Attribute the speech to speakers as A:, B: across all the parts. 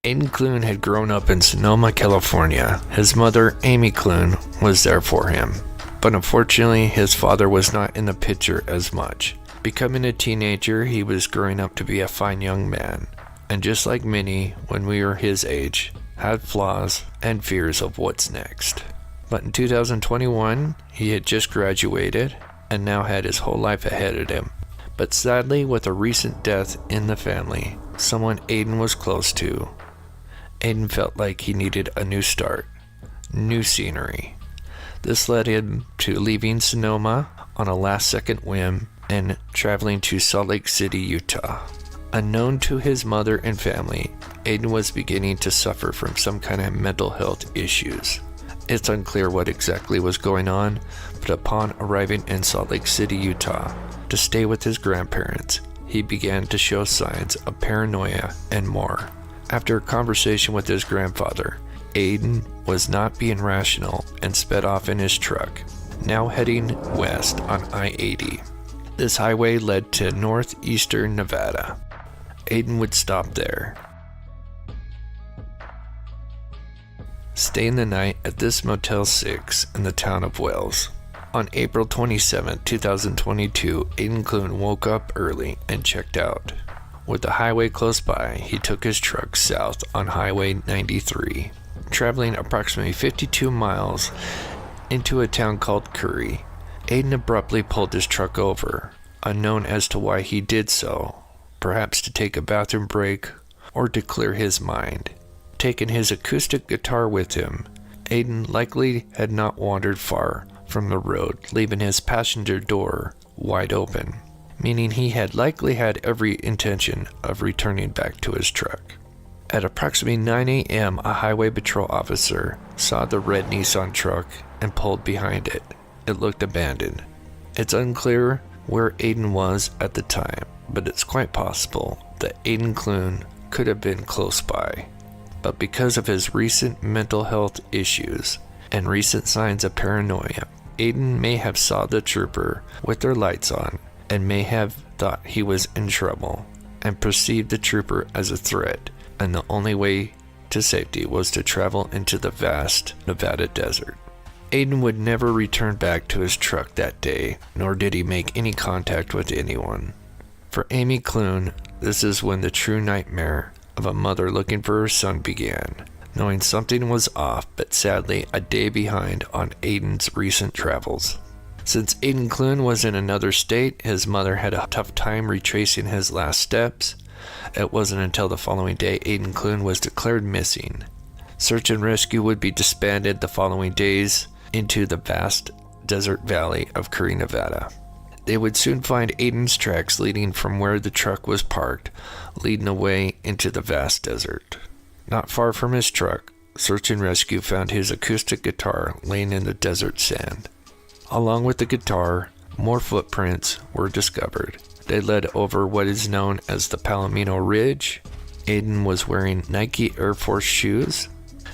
A: Aidan Clune had grown up in Sonoma, California. His mother, Amy Clune, was there for him. But unfortunately, his father was not in the picture as much. Becoming a teenager, he was growing up to be a fine young man. And just like many, when we were his age, had flaws and fears of what's next. But in 2021, he had just graduated and now had his whole life ahead of him. But sadly, with a recent death in the family, someone Aidan was close to, Aidan felt like he needed a new start, new scenery. This led him to leaving Sonoma on a last-second whim and traveling to Salt Lake City, Utah. Unknown to his mother and family, Aidan was beginning to suffer from some kind of mental health issues. It's unclear what exactly was going on, but upon arriving in Salt Lake City, Utah, to stay with his grandparents, he began to show signs of paranoia and more. After a conversation with his grandfather, Aidan was not being rational and sped off in his truck, now heading west on I-80. This highway led to northeastern Nevada. Aidan would stop there, staying the night at this Motel 6 in the town of Wells. On April 27, 2022, Aidan Clune woke up early and checked out. With the highway close by, he took his truck south on Highway 93, traveling approximately 52 miles into a town called Curry. Aidan abruptly pulled his truck over, unknown as to why he did so, perhaps to take a bathroom break or to clear his mind. Taking his acoustic guitar with him, Aidan likely had not wandered far from the road, leaving his passenger door wide open, meaning he had likely had every intention of returning back to his truck. At approximately 9 a.m., a highway patrol officer saw the red Nissan truck and pulled behind it. It looked abandoned. It's unclear where Aidan was at the time, but it's quite possible that Aidan Clune could have been close by. But because of his recent mental health issues and recent signs of paranoia, Aidan may have saw the trooper with their lights on and may have thought he was in trouble and perceived the trooper as a threat, and the only way to safety was to travel into the vast Nevada desert. Aidan would never return back to his truck that day, nor did he make any contact with anyone. For Amy Clune, this is when the true nightmare of a mother looking for her son began, knowing something was off, but sadly a day behind on Aidan's recent travels. Since Aidan Clune was in another state, his mother had a tough time retracing his last steps. It wasn't until the following day Aidan Clune was declared missing. Search and rescue would be disbanded the following days into the vast desert valley of Curry, Nevada. They would soon find Aidan's tracks leading from where the truck was parked, leading away into the vast desert. Not far from his truck, search and rescue found his acoustic guitar laying in the desert sand. Along with the guitar, more footprints were discovered. They led over what is known as the Palomino Ridge. Aidan was wearing Nike Air Force shoes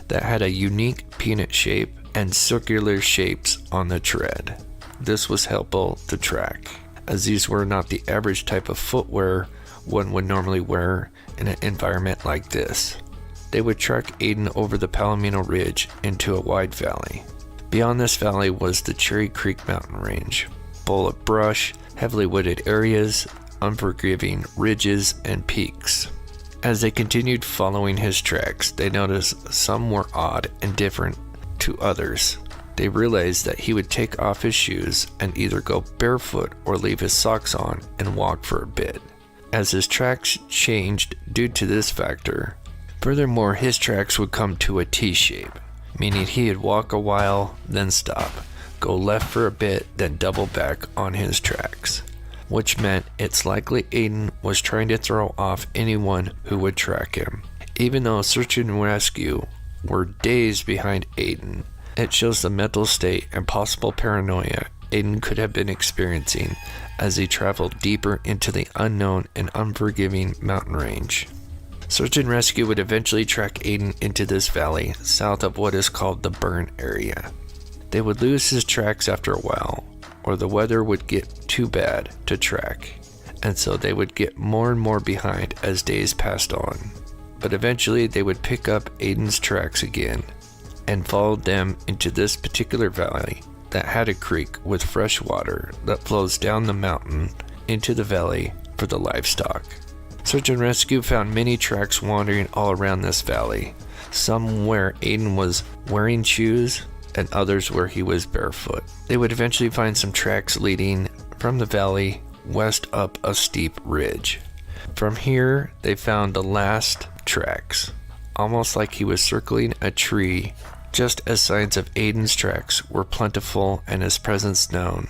A: that had a unique peanut shape and circular shapes on the tread. This was helpful to track, as these were not the average type of footwear one would normally wear in an environment like this. They would track Aidan over the Palomino Ridge into a wide valley. Beyond this valley was the Cherry Creek mountain range, full of brush, heavily wooded areas, unforgiving ridges and peaks. As they continued following his tracks, they noticed some were odd and different to others. They realized that he would take off his shoes and either go barefoot or leave his socks on and walk for a bit, as his tracks changed due to this factor. Furthermore, his tracks would come to a T shape, meaning he'd walk a while, then stop, go left for a bit, then double back on his tracks, which meant it's likely Aidan was trying to throw off anyone who would track him. Even though search and rescue were days behind Aidan, it shows the mental state and possible paranoia Aidan could have been experiencing as he traveled deeper into the unknown and unforgiving mountain range. Search and rescue would eventually track Aidan into this valley south of what is called the burn area. They would lose his tracks after a while, or the weather would get too bad to track, and so they would get more and more behind as days passed on. but eventually they would pick up Aidan's tracks again and followed them into this particular valley that had a creek with fresh water that flows down the mountain into the valley for the livestock. Search and rescue found many tracks wandering all around this valley, some where Aidan was wearing shoes and others where he was barefoot. They would eventually find some tracks leading from the valley west up a steep ridge. From here, they found the last tracks, almost like he was circling a tree, just as signs of Aidan's tracks were plentiful and his presence known.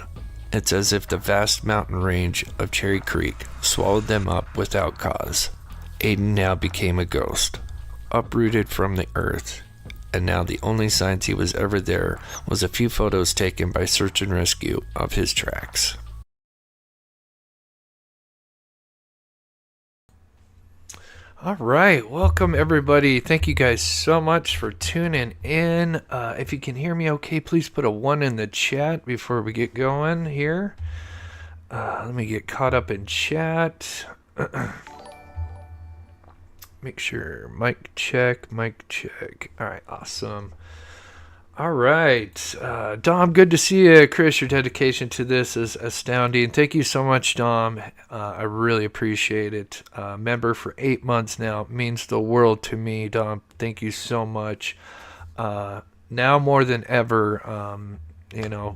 A: It's as if the vast mountain range of Cherry Creek swallowed them up without cause. Aidan now became a ghost, uprooted from the earth, and now the only signs he was ever there was a few photos taken by search and rescue of his tracks. All right, welcome everybody. Thank you guys so much for tuning in. If you can hear me okay, please put a 1 in the chat before we get going here. Let me get caught up in chat. Make sure, mic check. All right, awesome. All right, Dom, good to see you. Chris, your dedication to this is astounding. Thank you so much, Dom. I really appreciate it. Member for 8 months now. It means the world to me, Dom. Thank you so much. Now more than ever,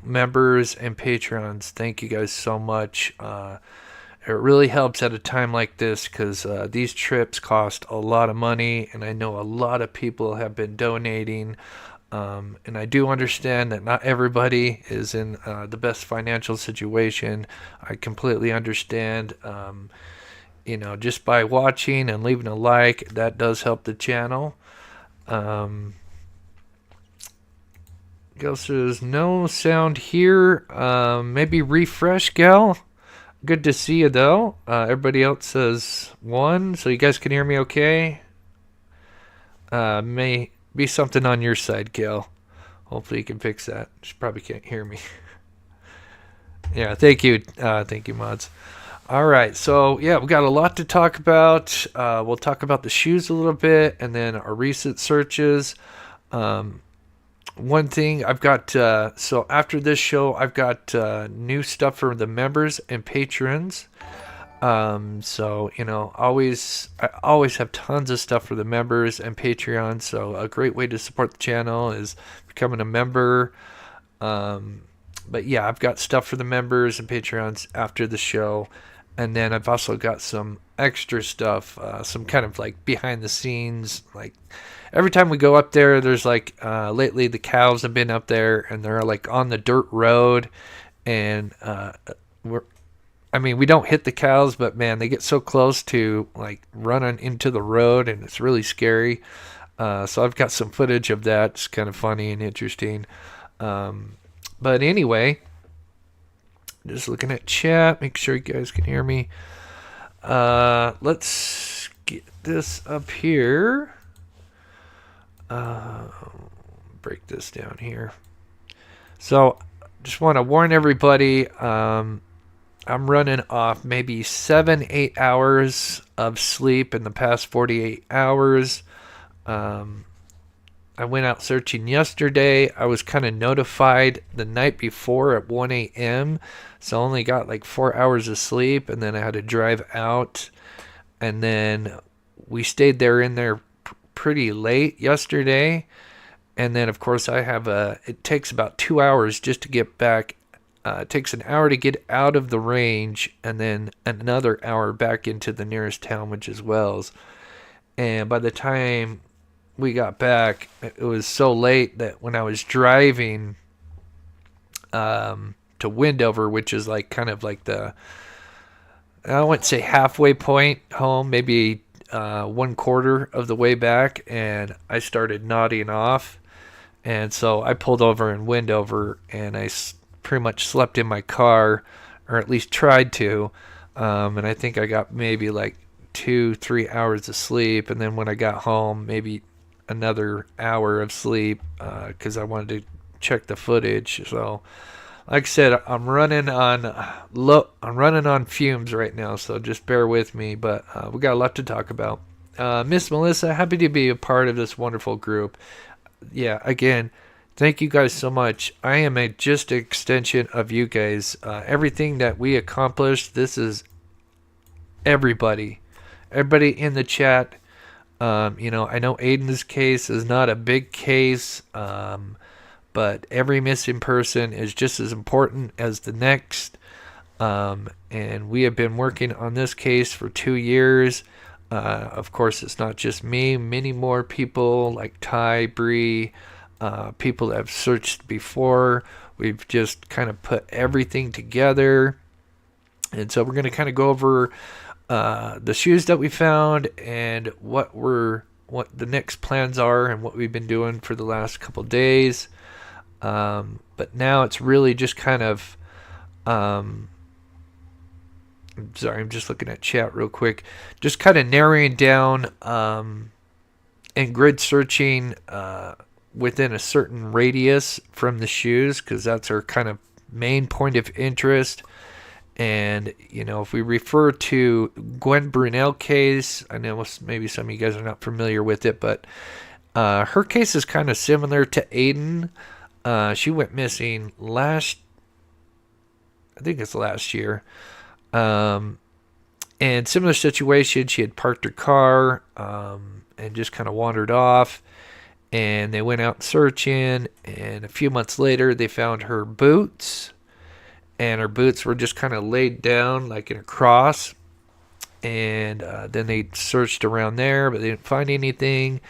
A: members and patrons, thank you guys so much. It really helps at a time like this because these trips cost a lot of money, and I know a lot of people have been donating. And I do understand that not everybody is in the best financial situation. I completely understand. Just by watching and leaving a like, that does help the channel. Gal says, no sound here. Maybe refresh, Gal. Good to see you, though. Everybody else says 1, so you guys can hear me okay. May be something on your side, Gail. Hopefully you can fix that. She probably can't hear me. Yeah, thank you. Thank you, mods. All right, so yeah, we've got a lot to talk about. We'll talk about the shoes a little bit and then our recent searches. One thing I've got, so after this show, I've got new stuff for the members and patrons. So, I always have tons of stuff for the members and Patreon. So a great way to support the channel is becoming a member. But yeah, I've got stuff for the members and Patreons after the show. And then I've also got some extra stuff, some kind of like behind the scenes. Like every time we go up there, there's like, lately the cows have been up there and they're like on the dirt road and, we don't hit the cows, but man, they get so close to like running into the road and it's really scary. So I've got some footage of that. It's kind of funny and interesting. But anyway, just looking at chat, make sure you guys can hear me. Let's get this up here. Break this down here. So just want to warn everybody, I'm running off maybe 7-8 hours of sleep in the past 48 hours. I went out searching yesterday. I was kind of notified the night before at 1 a.m. So I only got like 4 hours of sleep, and then I had to drive out. And then we stayed there pretty late yesterday. And then, of course, it takes about 2 hours just to get back. It takes an hour to get out of the range and then another hour back into the nearest town, which is Wells. And by the time we got back, it was so late that when I was driving to Windover, which is like kind of like I wouldn't say halfway point home, maybe 1/4 of the way back, and I started nodding off. And so I pulled over in Windover and I pretty much slept in my car, or at least tried to, and I think I got maybe like 2-3 hours of sleep, and then when I got home, maybe another hour of sleep because I wanted to check the footage. So like I said, I'm running on fumes right now, so just bear with me, but we got a lot to talk about. Miss Melissa, happy to be a part of this wonderful group. Yeah, again, thank you guys so much. I am just an extension of you guys. Everything that we accomplished, this is everybody. Everybody in the chat. I know Aidan's case is not a big case, but every missing person is just as important as the next. And we have been working on this case for 2 years. Of course, it's not just me. Many more people like Ty, Bree, people that have searched before. We've just kind of put everything together. And so we're going to kind of go over the shoes that we found and what the next plans are and what we've been doing for the last couple days. But now it's really just kind of sorry, I'm just looking at chat real quick. Just kind of narrowing down and grid searching within a certain radius from the shoes, because that's our kind of main point of interest. And, if we refer to Gwen Brunel case, I know maybe some of you guys are not familiar with it, but her case is kind of similar to Aidan. She went missing I think it's last year. And similar situation, she had parked her car and just kind of wandered off. And they went out searching, and a few months later, they found her boots. And her boots were just kind of laid down like in a cross. And then they searched around there, but they didn't find anything.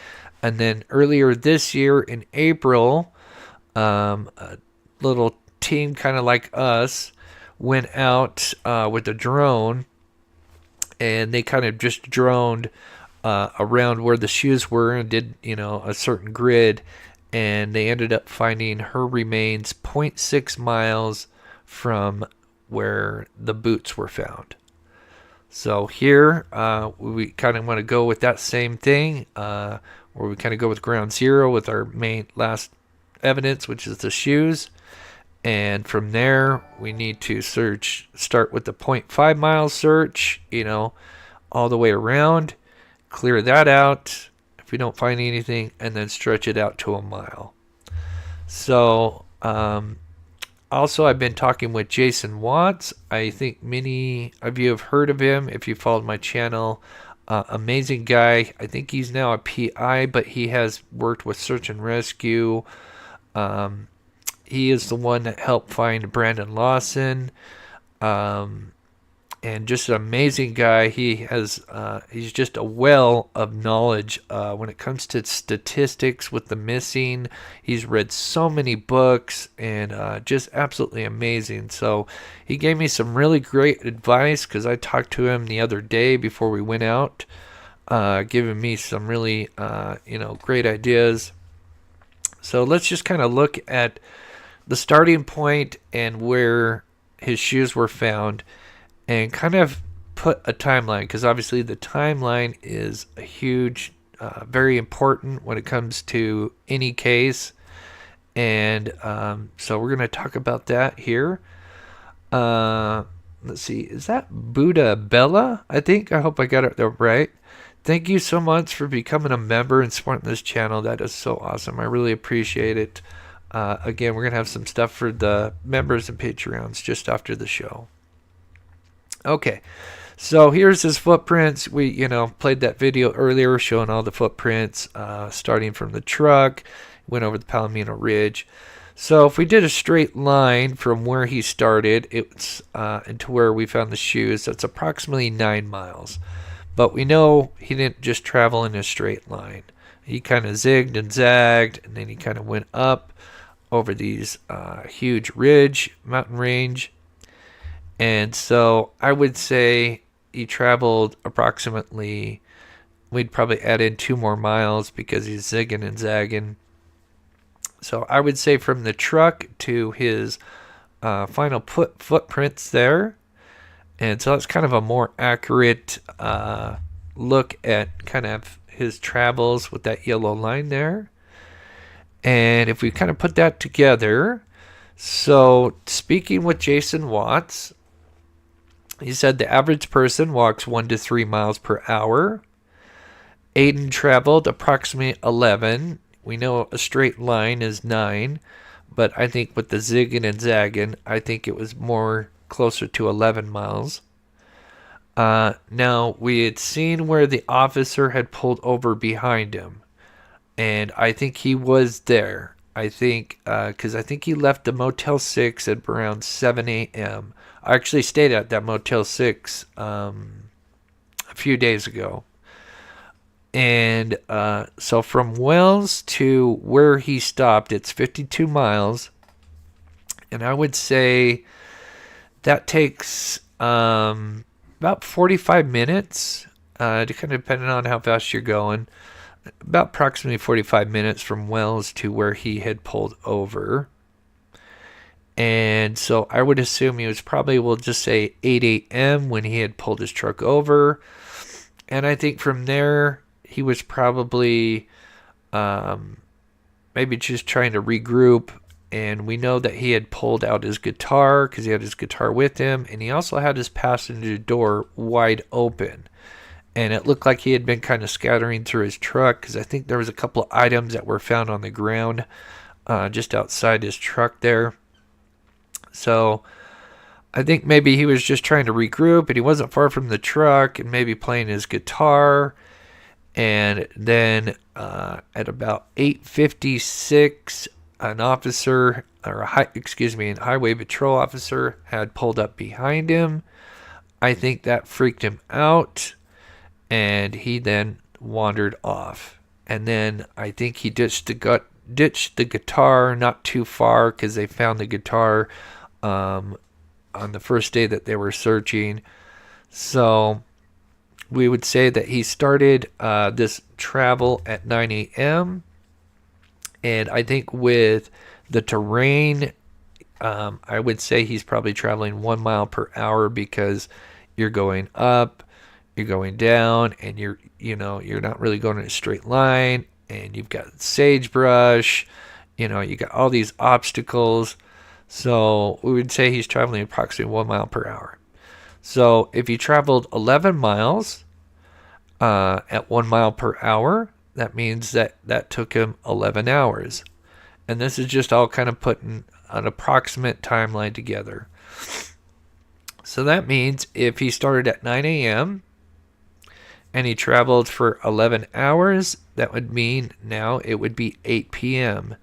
A: And then earlier this year in April, a little team kind of like us went out with a drone. And they kind of just droned around where the shoes were and did, a certain grid. And they ended up finding her remains 0.6 miles from where the boots were found. So here we kind of want to go with that same thing, where we kind of go with ground zero with our main last evidence, which is the shoes. And from there, we need to start with the 0.5 mile search, all the way around, clear that out if we don't find anything, and then stretch it out to a mile. So, also, I've been talking with Jason Watts. I think many of you have heard of him if you followed my channel. Amazing guy. I think he's now a PI, but he has worked with search and rescue. He is the one that helped find Brandon Lawson. And just an amazing guy. He's just a well of knowledge when it comes to statistics with the missing. He's read so many books and just absolutely amazing. So he gave me some really great advice, because I talked to him the other day before we went out, giving me some really great ideas. So let's just kind of look at the starting point and where his shoes were found, and kind of put a timeline, because obviously the timeline is a huge, very important when it comes to any case. And so we're going to talk about that here. Let's see, is that Buddha Bella? I hope I got it right. Thank you so much for becoming a member and supporting this channel. That is so awesome. I really appreciate it. Again, we're going to have some stuff for the members and Patreons just after the show. Okay, so here's his footprints. We, played that video earlier showing all the footprints, starting from the truck, went over the Palomino Ridge. So if we did a straight line from where he started, it's into where we found the shoes, that's approximately 9 miles. But we know he didn't just travel in a straight line. He kind of zigged and zagged, and then he kind of went up over these huge mountain range. And so I would say he traveled approximately, we'd probably add in 2 more miles because he's zigging and zagging. So I would say from the truck to his final footprints there. And so that's kind of a more accurate look at kind of his travels with that yellow line there. And if we kind of put that together, so speaking with Jason Watts, he said the average person walks 1 to 3 miles per hour. Aidan traveled approximately 11. We know a straight line is 9, but I think with the zigging and zagging, I think it was more closer to 11 miles. Now, we had seen where the officer had pulled over behind him, and I think he was there. I think, because I think he left the Motel 6 at around 7 a.m. I actually stayed at that Motel 6 a few days ago. And so from Wells to where he stopped, it's 52 miles. And I would say that takes about 45 minutes, kind of depending on how fast you're going. About approximately 45 minutes from Wells to where he had pulled over. And so I would assume he was probably, we'll just say 8 a.m. when he had pulled his truck over. And I think from there, he was probably maybe just trying to regroup. And we know that he had pulled out his guitar because he had his guitar with him. And he also had his passenger door wide open. And it looked like he had been kind of scattering through his truck because I think there was a couple of items that were found on the ground just outside his truck there. So I think maybe he was just trying to regroup, and he wasn't far from the truck and maybe playing his guitar. And then at about 8:56, an officer, or an highway patrol officer had pulled up behind him. I think that freaked him out, and he then wandered off. And then I think he ditched the guitar not too far because they found the guitar on the first day that they were searching. So we would say that he started this travel at 9 a.m. And I think with the terrain, I would say he's probably traveling 1 mile per hour because you're going up, you're going down, and you're not really going in a straight line, and you've got sagebrush, you got all these obstacles. So we would say he's traveling approximately 1 mile per hour. So if he traveled 11 miles at 1 mile per hour, that means that took him 11 hours. And this is just all kind of putting an approximate timeline together. So that means if he started at 9 a.m. and he traveled for 11 hours, that would mean now it would be 8 p.m.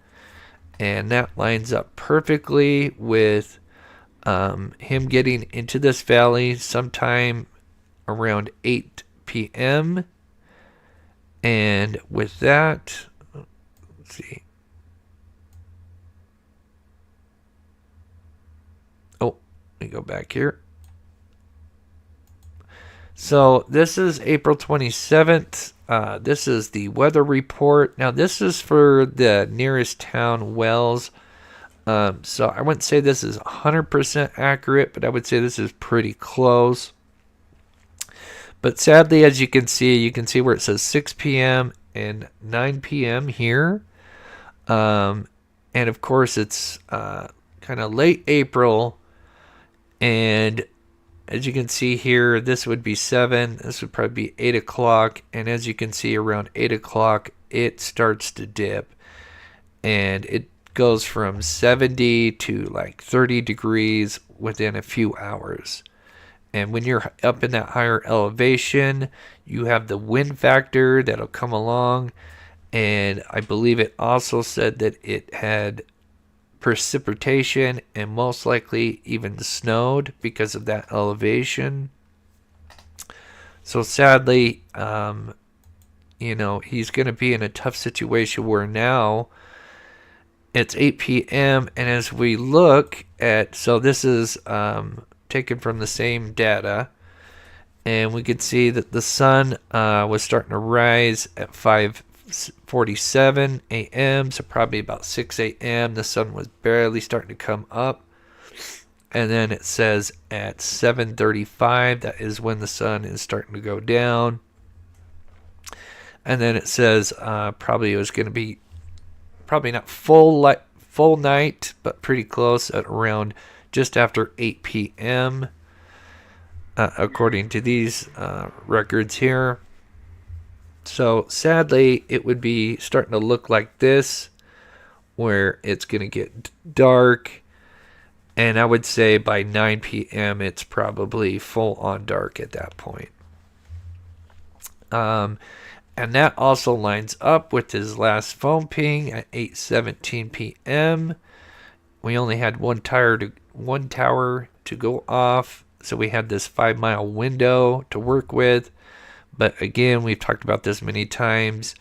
A: And that lines up perfectly with him getting into this valley sometime around 8 p.m. And with that, let's see. Oh, let me go back here. So this is April 27th. This is the weather report. Now this is for the nearest town, Wells. So I wouldn't say this is 100% accurate, but I would say this is pretty close. But sadly, as you can see where it says 6 p.m. and 9 p.m. here. And of course, it's kind of late April. And as you can see here, this would be 7. This would probably be 8 o'clock. And as you can see, around 8 o'clock, it starts to dip. And it goes from 70 to like 30 degrees within a few hours. And when you're up in that higher elevation, you have the wind factor that'll come along. And I believe it also said that it had precipitation and most likely even snowed because of that elevation. So sadly, he's going to be in a tough situation where now it's 8 p.m. And as we look at, so this is taken from the same data, and we could see that the sun was starting to rise at 5:47 a.m. So probably about 6 a.m. the sun was barely starting to come up. And then it says at 7:35, that is when the sun is starting to go down. And then it says probably it was going to be probably not full night, but pretty close at around just after 8 p.m. According to these records here. So sadly, it would be starting to look like this, where it's going to get dark. And I would say by 9 p.m. it's probably full on dark at that point. And that also lines up with his last phone ping at 8:17 p.m. We only had one tower to go off, so we had this 5-mile window to work with. But again, we've talked about this many times,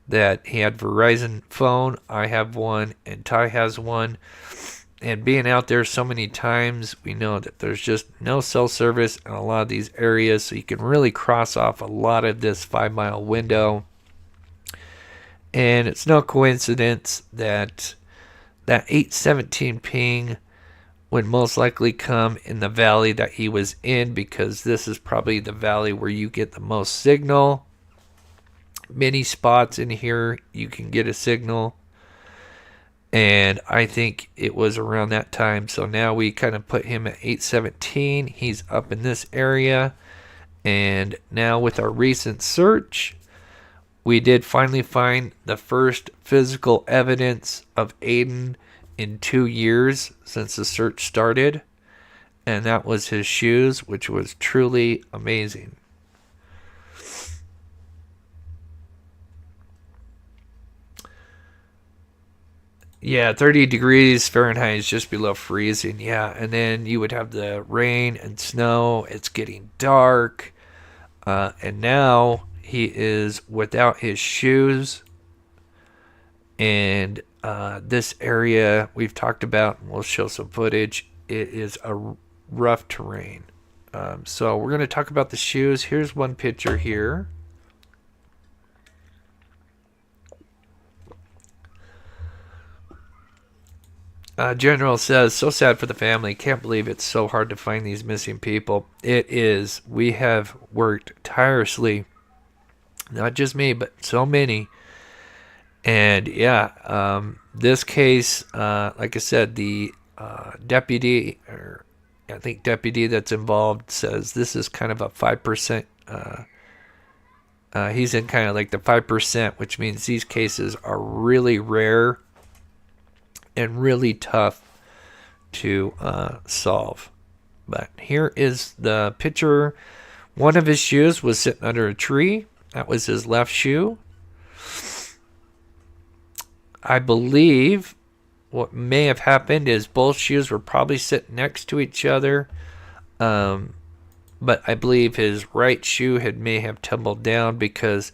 A: that he had Verizon phone, I have one, and Ty has one. And being out there so many times, we know that there's just no cell service in a lot of these areas, so you can really cross off a lot of this 5-mile window. And it's no coincidence that 8:17 ping would most likely come in the valley that he was in, because this is probably the valley where you get the most signal. Many spots in here you can get a signal. And I think it was around that time. So now we kind of put him at 8:17. He's up in this area. And now with our recent search, we did finally find the first physical evidence of Aidan in 2 years since the search started. And that was his shoes, which was truly amazing. Yeah, 30 degrees Fahrenheit is just below freezing. Yeah, and then you would have the rain and snow. It's getting dark. And now he is without his shoes. And this area we've talked about, and we'll show some footage, it is a rough terrain. So we're going to talk about the shoes. Here's one picture here. General says, so sad for the family. Can't believe it's so hard to find these missing people. It is. We have worked tirelessly. Not just me, but so many. And yeah, this case, like I said, the deputy, or I think deputy that's involved, says this is kind of a 5%. He's in kind of like the 5%, which means these cases are really rare and really tough to solve. But here is the picture. One of his shoes was sitting under a tree. That was his left shoe. I believe what may have happened is both shoes were probably sitting next to each other. But I believe his right shoe may have tumbled down, because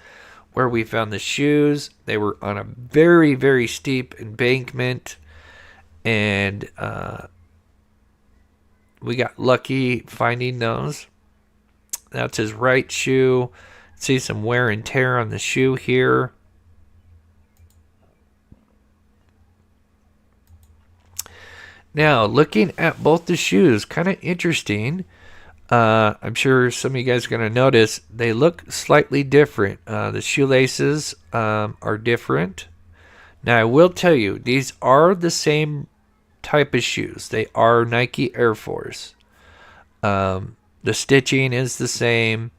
A: where we found the shoes, they were on a very, very steep embankment. And we got lucky finding those. That's his right shoe. See some wear and tear on the shoe here. Now, looking at both the shoes, kind of interesting. I'm sure some of you guys are going to notice they look slightly different. The shoelaces are different. Now, I will tell you, these are the same type of shoes. They are Nike Air Force. The stitching is the same.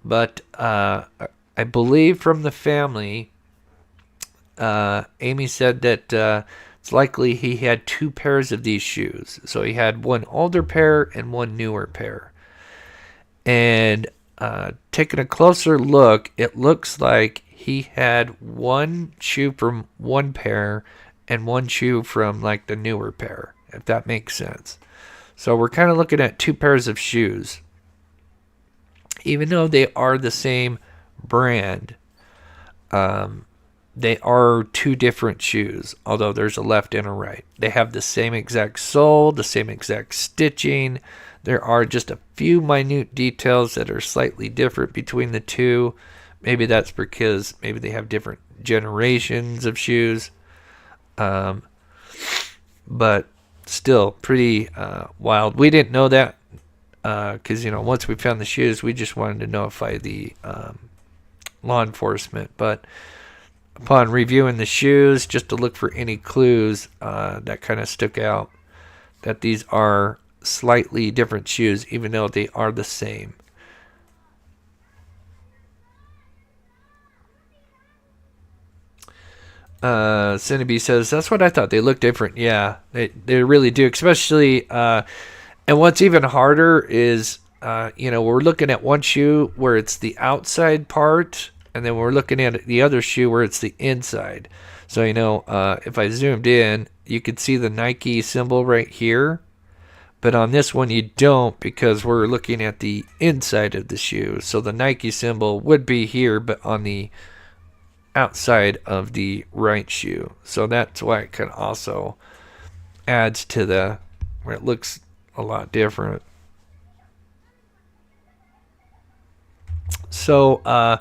A: But I believe from the family, Amy said that it's likely he had 2 pairs of these shoes. So he had one older pair and one newer pair. And taking a closer look, it looks like he had one shoe from one pair and one shoe from like the newer pair, if that makes sense. So we're kind of looking at 2 pairs of shoes. Even though they are the same brand, they are 2 different shoes, although there's a left and a right. They have the same exact sole, the same exact stitching. There are just a few minute details that are slightly different between the two. Maybe that's because maybe they have different generations of shoes. But still pretty wild. We didn't know that because, once we found the shoes, we just wanted to notify the law enforcement. But upon reviewing the shoes, just to look for any clues that kind of stuck out, that these are slightly different shoes, even though they are the same. Cinnabee says, that's what I thought. They look different. Yeah, they really do. Especially, and what's even harder is, we're looking at one shoe where it's the outside part, and then we're looking at the other shoe where it's the inside. So, if I zoomed in, you could see the Nike symbol right here. But on this one, you don't, because we're looking at the inside of the shoe. So the Nike symbol would be here, but on the outside of the right shoe. So that's why it can also adds to where it looks a lot different. So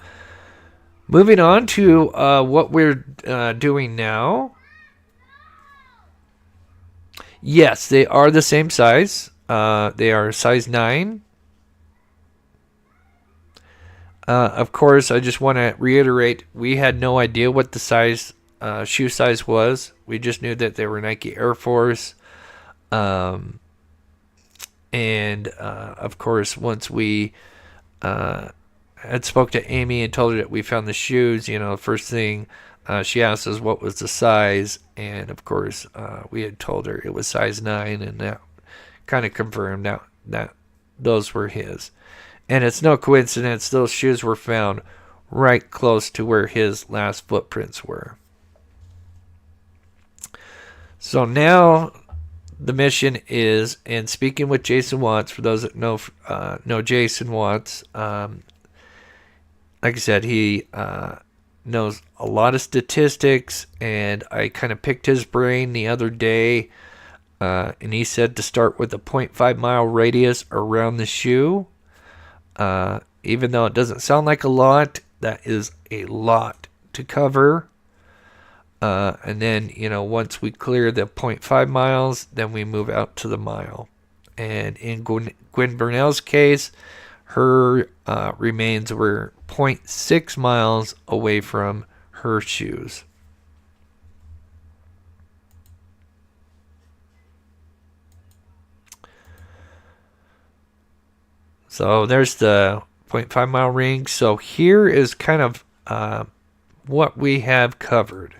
A: moving on to what we're doing now. Yes, they are the same size. They are size 9. Of course, I just want to reiterate, we had no idea what the shoe size was. We just knew that they were Nike Air Force. And, of course, once we had spoke to Amy and told her that we found the shoes, the first thing she asked us what was the size. And, of course, we had told her it was size 9, and that kind of confirmed that those were his. And it's no coincidence those shoes were found right close to where his last footprints were. So now the mission is, and speaking with Jason Watts, for those that know Jason Watts, like I said, he knows a lot of statistics, and I kind of picked his brain the other day, and he said to start with a 0.5 mile radius around the shoe. Even though it doesn't sound like a lot, that is a lot to cover. And then, once we clear the 0.5 miles, then we move out to the mile. And in Gwen Burnell's case, her remains were 0.6 miles away from her shoes. So there's the 0.5 mile ring. So here is kind of what we have covered.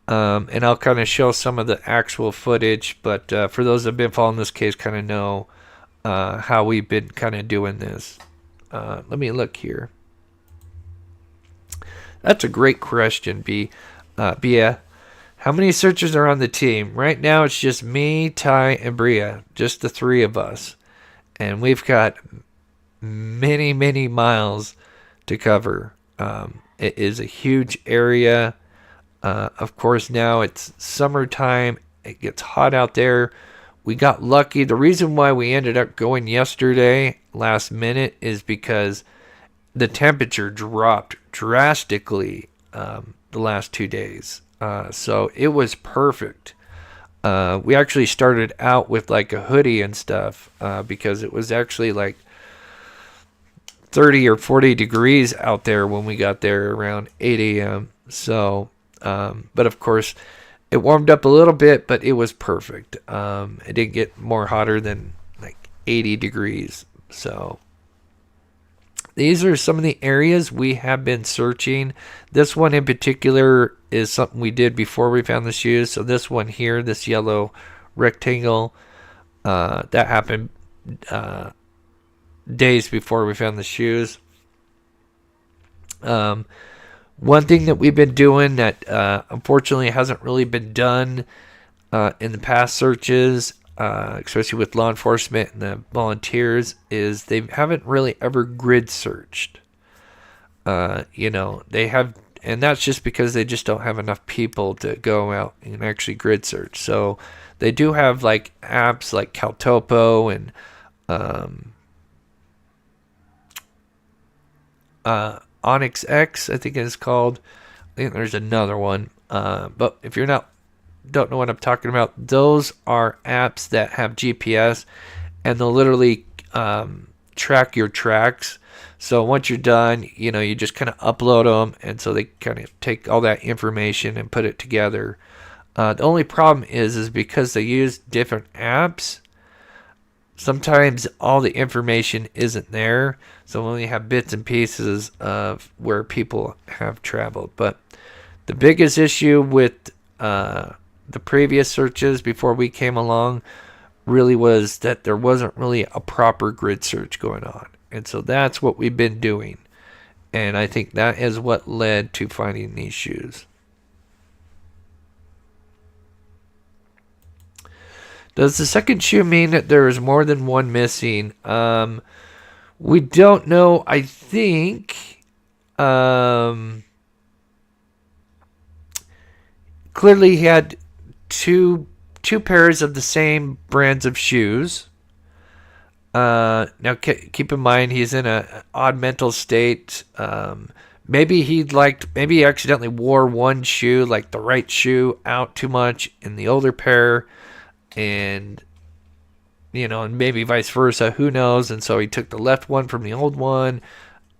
A: And I'll kind of show some of the actual footage. But for those that have been following this case, kind of know how we've been kind of doing this. Let me look here. That's a great question, Bia. How many searchers are on the team? Right now it's just me, Ty, and Bria. Just the 3 of us. And we've got many, many miles to cover. It is a huge area. Of course, now it's summertime. It gets hot out there. We got lucky. The reason why we ended up going yesterday, last minute, is because the temperature dropped drastically the last 2 days. So it was perfect. We actually started out with like a hoodie and stuff because it was actually like 30 or 40 degrees out there when we got there around 8 a.m. So, but of course, it warmed up a little bit, but it was perfect. It didn't get more hotter than like 80 degrees. So these are some of the areas we have been searching. This one in particular is something we did before we found the shoes. So this one here, this yellow rectangle, that happened days before we found the shoes. One thing that we've been doing that unfortunately hasn't really been done in the past searches, especially with law enforcement and the volunteers, is they haven't really ever grid searched. They have, and that's just because they just don't have enough people to go out and actually grid search. So they do have like apps like Caltopo and Onyx X, I think it's called. I think there's another one. But if you're don't know what I'm talking about, those are apps that have GPS, and they'll literally track your tracks. So once you're done, you just kind of upload them, and so they kind of take all that information and put it together. The only problem is because they use different apps, sometimes all the information isn't there. So we only have bits and pieces of where people have traveled. But The biggest issue with the previous searches before we came along really was that there wasn't really a proper grid search going on. And so that's what we've been doing. And I think that is what led to finding these shoes. Does the second shoe mean that there is more than one missing? We don't know. I think clearly he had two pairs of the same brands of shoes. Now keep in mind he's in an odd mental state. Maybe he accidentally wore one shoe, like the right shoe, out too much in the older pair, and and maybe vice versa. Who knows? And so he took the left one from the old one,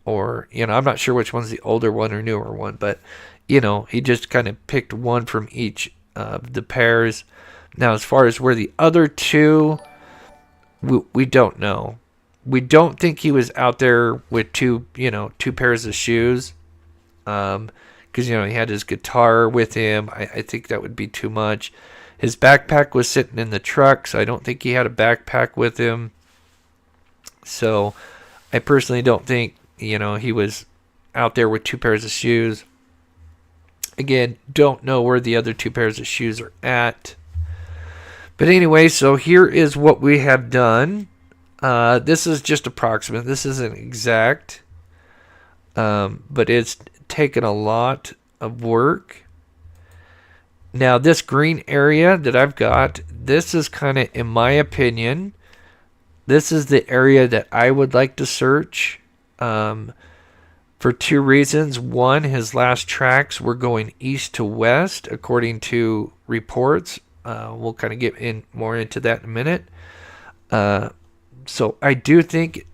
A: or I'm not sure which one's the older one or newer one, but he just kind of picked one from each of the pairs. Now, as far as where the other two, we don't know. We don't think he was out there with two pairs of shoes, because he had his guitar with him. I think that would be too much. His backpack was sitting in the truck, so I don't think he had a backpack with him. So I personally don't think he was out there with two pairs of shoes. Again, don't know where the other two pairs of shoes are at. But anyway, so here is what we have done. This is just approximate. This isn't exact. But it's taken a lot of work. Now, this green area that I've got, this is kind of, in my opinion, this is the area that I would like to search for two reasons. One, his last tracks were going east to west, according to reports. We'll kind of get more into that in a minute. So I do think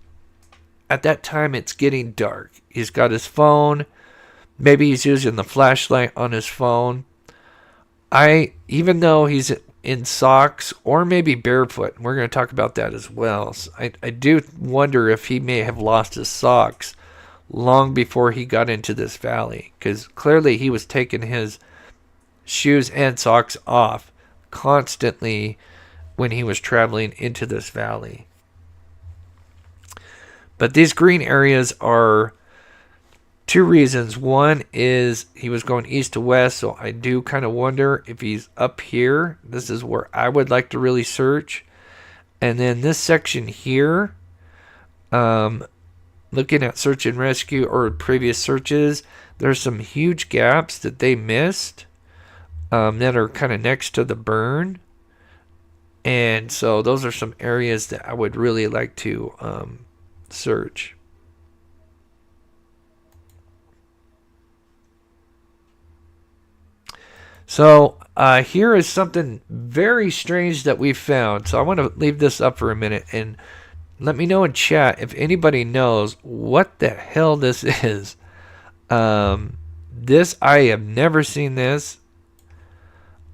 A: at that time it's getting dark. He's got his phone. Maybe he's using the flashlight on his phone. Even though he's in socks or maybe barefoot, and we're going to talk about that as well. So I do wonder if he may have lost his socks long before he got into this valley, because clearly he was taking his shoes and socks off constantly when he was traveling into this valley. But these green areas are two reasons. One is he was going east to west, so I do kind of wonder if he's up here. This is where I would like to really search. And then this section here, looking at search and rescue or previous searches, there's some huge gaps that they missed that are kind of next to the burn. And so those are some areas that I would really like to search. So here is something very strange that we found. So I want to leave this up for a minute and let me know in chat if anybody knows what the hell this is. This, I have never seen this.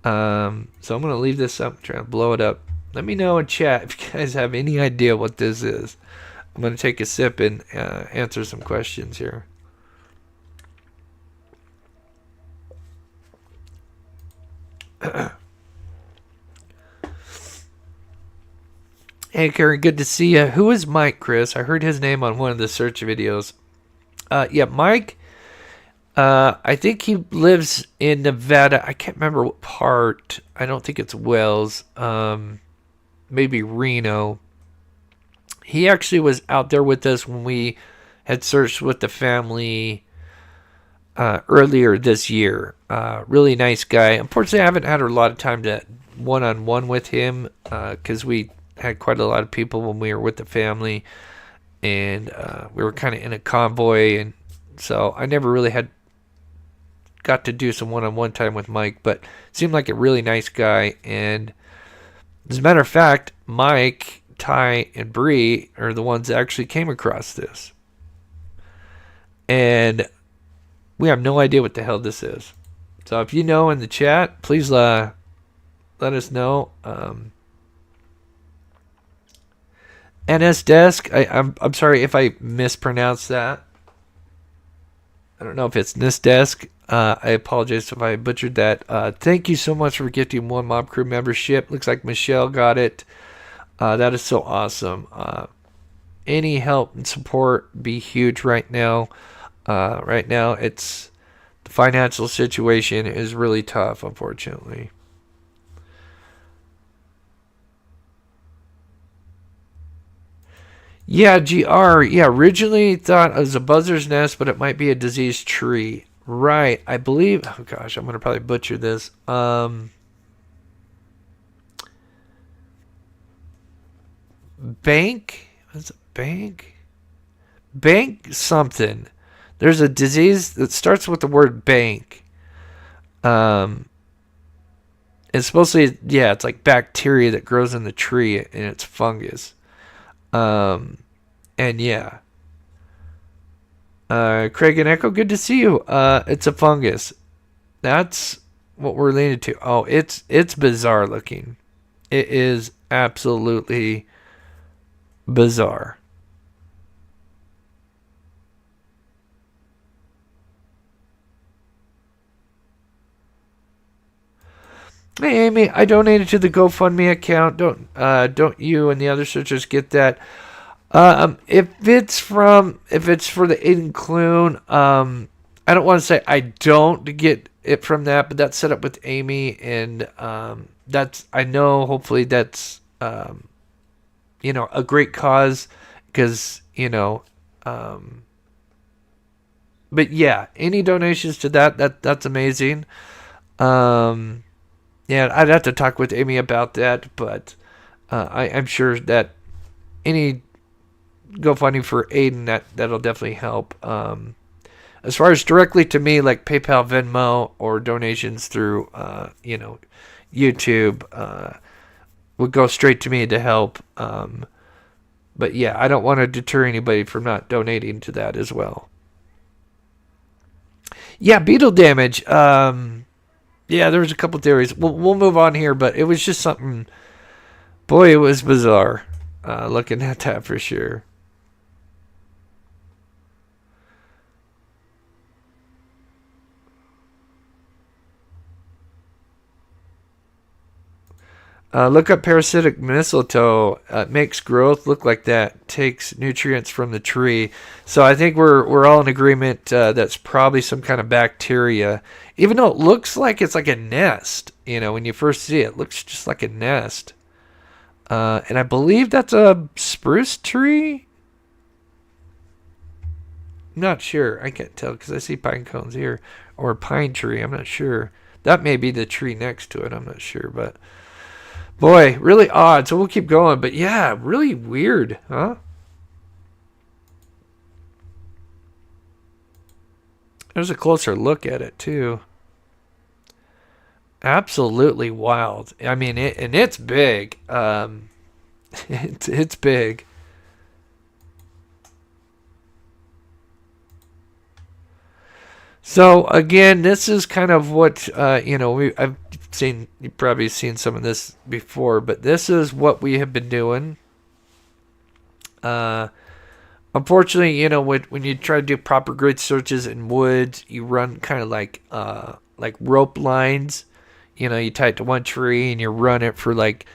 A: So I'm going to leave this up, try to blow it up. Let me know in chat if you guys have any idea what this is. I'm going to take a sip and answer some questions here. Hey, Karen, good to see you. Who is Mike, Chris? I heard his name on one of the search videos. Yeah, Mike, I think he lives in Nevada. I can't remember what part. I don't think it's Wells. Maybe Reno. He actually was out there with us when we had searched with the family earlier this year. Really nice guy. Unfortunately, I haven't had a lot of time to one-on-one with him because we had quite a lot of people when we were with the family, and we were kind of in a convoy, and so I never really got to do some one-on-one time with Mike, but seemed like a really nice guy. And as a matter of fact, Mike, Ty, and Bree are the ones that actually came across this, and we have no idea what the hell this is. So if you know in the chat, please let us know. NS Desk, I'm sorry if I mispronounced that. I don't know if it's this desk. I apologize if I butchered that. Thank you so much for getting one Mob Crew membership. Looks like Michelle got it. That is so awesome. Any help and support be huge right now. Right now, it's the financial situation is really tough, unfortunately. Yeah, GR. Yeah, originally thought it was a buzzard's nest, but it might be a diseased tree. Right. I believe. Oh gosh, I'm gonna probably butcher this. Bank. What's it? Bank? Bank something. There's a disease that starts with the word bank. Um, it's supposed to be, yeah, it's like bacteria that grows in the tree and it's fungus. Um, and yeah. Craig and Echo, good to see you. It's a fungus. That's what we're leaning to. Oh, it's bizarre looking. It is absolutely bizarre. Hey Amy, I donated to the GoFundMe account. Don't you and the other searchers get that? If it's for the Aidan Clune, I don't want to say I don't get it from that, but that's set up with Amy, and that's I know. Hopefully, that's a great cause because But yeah, any donations to that's amazing. Um, yeah, I'd have to talk with Amy about that, but I'm sure that any GoFundMe for Aiden that'll definitely help. As far as directly to me, like PayPal, Venmo, or donations through YouTube, would go straight to me to help. But yeah, I don't want to deter anybody from not donating to that as well. Yeah, beetle damage. Yeah, there was a couple theories. We'll move on here, but it was just something. Boy, it was bizarre. Looking at that for sure. Look up parasitic mistletoe. It makes growth look like that. Takes nutrients from the tree. So I think we're all in agreement. That's probably some kind of bacteria. Even though it looks like it's like a nest. When you first see it, it looks just like a nest. And I believe that's a spruce tree. I'm not sure. I can't tell because I see pine cones here, or a pine tree. I'm not sure. That may be the tree next to it. I'm not sure, but. Boy, really odd. So we'll keep going. But yeah, really weird, huh? There's a closer look at it, too. Absolutely wild. I mean, it's big. It's big. So again, this is kind of what I've seen. You've probably seen some of this before, but this is what we have been doing. Uh, Unfortunately, when you try to do proper grid searches in woods, you run kind of like rope lines. You tie it to one tree and you run it for like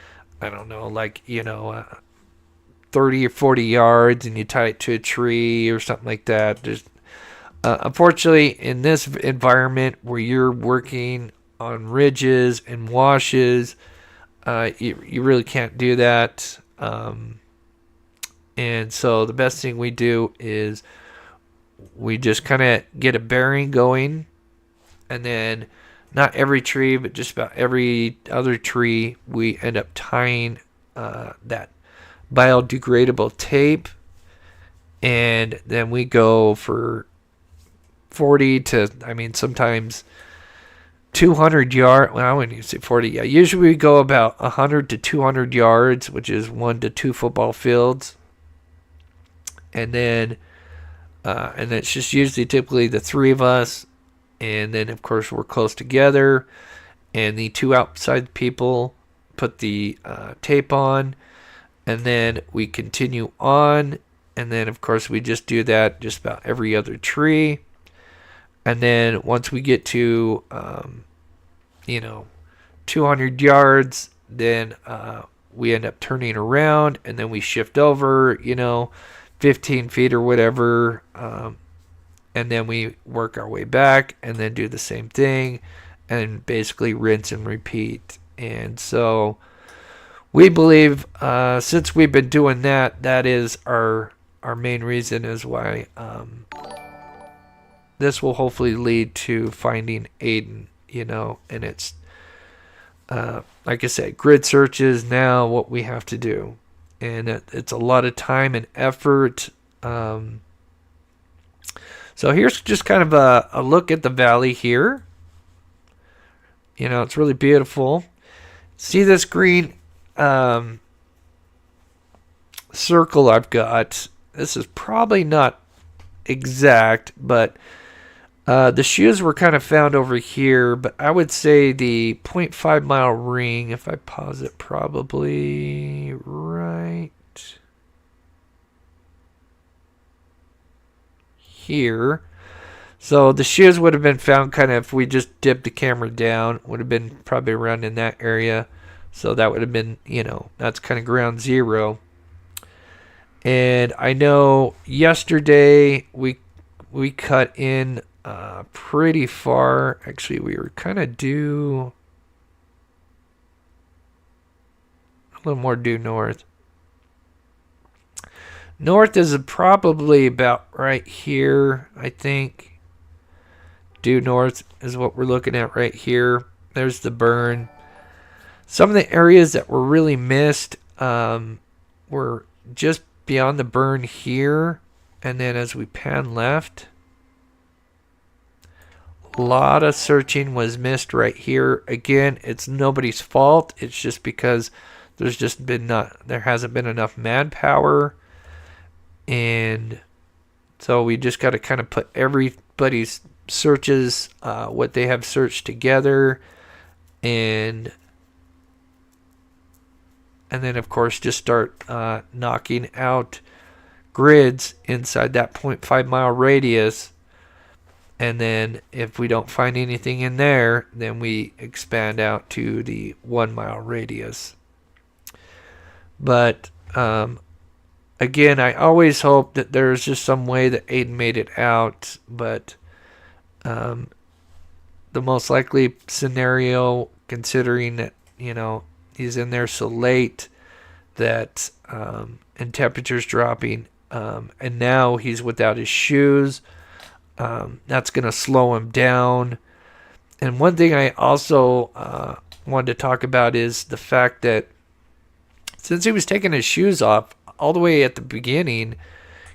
A: I don't know, 30 or 40 yards, and you tie it to a tree or something like that. Unfortunately, in this environment where you're working on ridges and washes, you really can't do that. And so the best thing we do is we just kind of get a bearing going, and then not every tree, but just about every other tree, we end up tying that biodegradable tape, and then we go for 40 to, I mean, sometimes 200 yards. Well, I wouldn't even say 40. Yeah, usually we go about 100 to 200 yards, which is 1 to 2 football fields. And then it's just usually typically the three of us. And then, of course, we're close together. And the two outside people put the tape on. And then we continue on. And then, of course, we just do that just about every other tree. And then once we get to 200 yards, then we end up turning around, and then we shift over 15 feet or whatever, and then we work our way back and then do the same thing and basically rinse and repeat. And so we believe, since we've been doing that, that is our main reason is why this will hopefully lead to finding Aidan, and it's like I said, grid search is now what we have to do, and it's a lot of time and effort. So here's just kind of a look at the valley here. It's really beautiful. See this green circle I've got? This is probably not exact, but the shoes were kind of found over here, but I would say the 0.5 mile ring, if I pause it, probably right here. So the shoes would have been found kind of, if we just dipped the camera down, would have been probably around in that area. So that would have been, that's kind of ground zero. And I know yesterday we cut in pretty far. Actually, we were kind of due a little more due north. North is probably about right here, I think. Due north is what we're looking at right here. There's the burn. Some of the areas that were really missed were just beyond the burn here. And then as we pan left, a lot of searching was missed right here. Again, it's nobody's fault. It's just because there hasn't been enough manpower. And so we just got to kind of put everybody's searches, what they have searched together, and then of course just start knocking out grids inside that 0.5 mile radius. And then if we don't find anything in there, then we expand out to the 1 mile radius. But again, I always hope that there's just some way that Aidan made it out, but the most likely scenario, considering that he's in there so late, that and temperatures dropping, and now he's without his shoes, that's going to slow him down. And one thing I also wanted to talk about is the fact that since he was taking his shoes off all the way at the beginning,